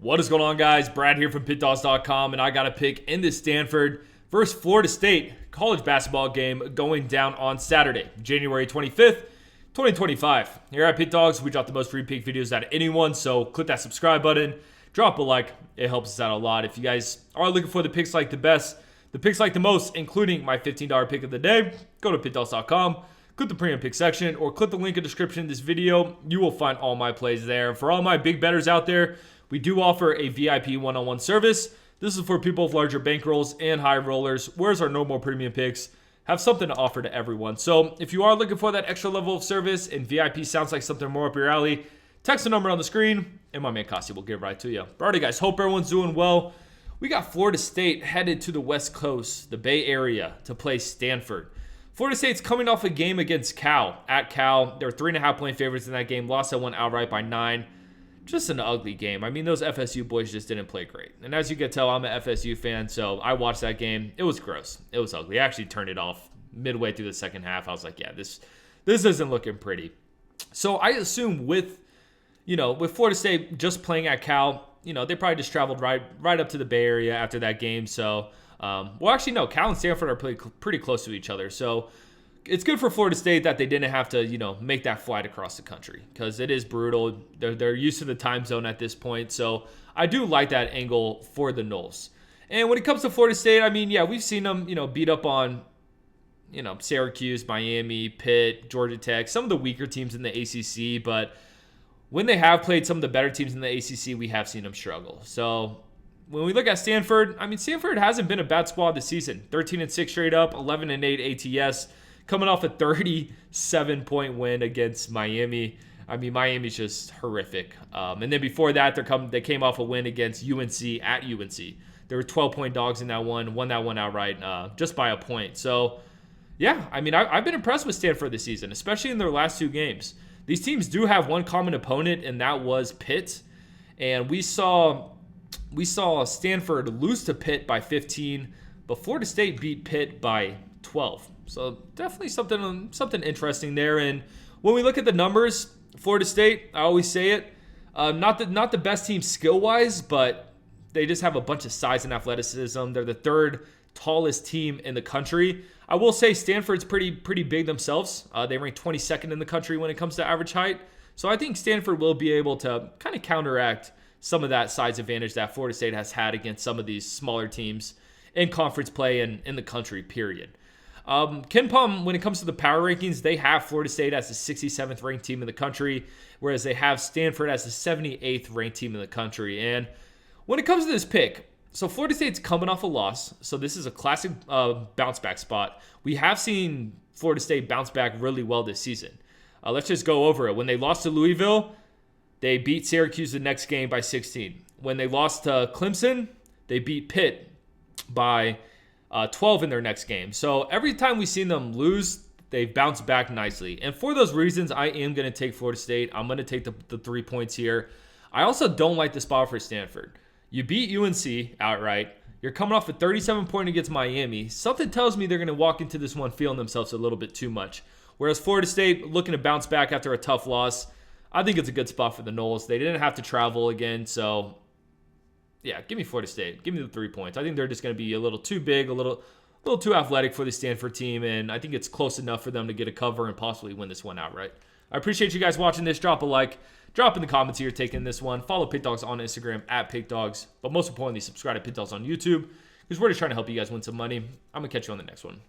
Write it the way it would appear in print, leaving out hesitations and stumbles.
What is going on, guys? Brad here from Pickdawgz.com, and I got a pick in the Stanford versus Florida State college basketball game going down on Saturday, January 25th, 2025. Here at Pickdawgz, we drop the most free pick videos out of anyone, so click that subscribe button, drop a like. It helps us out a lot. If you guys are looking for the picks like the best, the picks like the most, including my $15 pick of the day, go to Pickdawgz.com. Click the premium pick section or click the link in the description of this video. You will find all my plays there. For all my big bettors out there, we do offer a VIP one-on-one service. This is for people with larger bankrolls and high rollers, whereas our normal premium picks have something to offer to everyone. So if you are looking for that extra level of service and VIP sounds like something more up your alley, text the number on the screen and my man Kasi will get right to you. Alrighty, guys, hope everyone's doing well. We got Florida State headed to the West Coast, the Bay Area, to play Stanford. Florida State's coming off a game against Cal. At Cal, they're 3.5-point favorites in that game. Lost that one outright by 9. Just an ugly game. I mean, those FSU boys just didn't play great. And as you can tell, I'm an FSU fan, so I watched that game. It was gross. It was ugly. I actually turned it off midway through the second half. I was like, yeah, this isn't looking pretty. So I assume with Florida State just playing at Cal, they probably just traveled right up to the Bay Area after that game. So, actually, no, Cal and Stanford are pretty close to each other. So it's good for Florida State that they didn't have to, make that flight across the country because it is brutal. They're used to the time zone at this point. So I do like that angle for the Noles. And when it comes to Florida State, I mean, yeah, we've seen them, beat up on, Syracuse, Miami, Pitt, Georgia Tech, some of the weaker teams in the ACC. But when they have played some of the better teams in the ACC, we have seen them struggle. So when we look at Stanford, I mean, Stanford hasn't been a bad squad this season. 13-6 straight up, 11-8 ATS. Coming off a 37-point win against Miami. I mean, Miami's just horrific. And then before that, they came off a win against UNC at UNC. They were 12-point dogs in that one, won that one outright just by a point. So, yeah, I mean, I've been impressed with Stanford this season, especially in their last two games. These teams do have one common opponent, and that was Pitt. And we saw Stanford lose to Pitt by 15, but Florida State beat Pitt by 12. So definitely something interesting there. And when we look at the numbers, Florida State, I always say it, not the best team skill-wise, but they just have a bunch of size and athleticism. They're the third tallest team in the country. I will say Stanford's pretty big themselves. They rank 22nd in the country when it comes to average height. So I think Stanford will be able to kind of counteract some of that size advantage that Florida State has had against some of these smaller teams in conference play and in the country, period. KenPom, when it comes to the power rankings, they have Florida State as the 67th ranked team in the country, whereas they have Stanford as the 78th ranked team in the country. And when it comes to this pick, so Florida State's coming off a loss, so this is a classic bounce back spot. We have seen Florida State bounce back really well this season. Let's just go over it. When they lost to Louisville, they beat Syracuse the next game by 16. When they lost to Clemson, they beat Pitt by 12 in their next game. So every time we've seen them lose, they've bounced back nicely. And for those reasons, I am going to take Florida State. I'm going to take the 3 points here. I also don't like the spot for Stanford. You beat UNC outright. You're coming off a 37-point against Miami. Something tells me they're going to walk into this one feeling themselves a little bit too much. Whereas Florida State looking to bounce back after a tough loss, I think it's a good spot for the Noles. They didn't have to travel again, so yeah, give me Florida State. Give me the 3 points. I think they're just going to be a little too big, a little too athletic for the Stanford team, and I think it's close enough for them to get a cover and possibly win this one outright. I appreciate you guys watching this. Drop a like. Drop in the comments here taking this one. Follow Pickdawgz on Instagram at Pickdawgz. But most importantly, subscribe to Pickdawgz on YouTube because we're just trying to help you guys win some money. I'm going to catch you on the next one.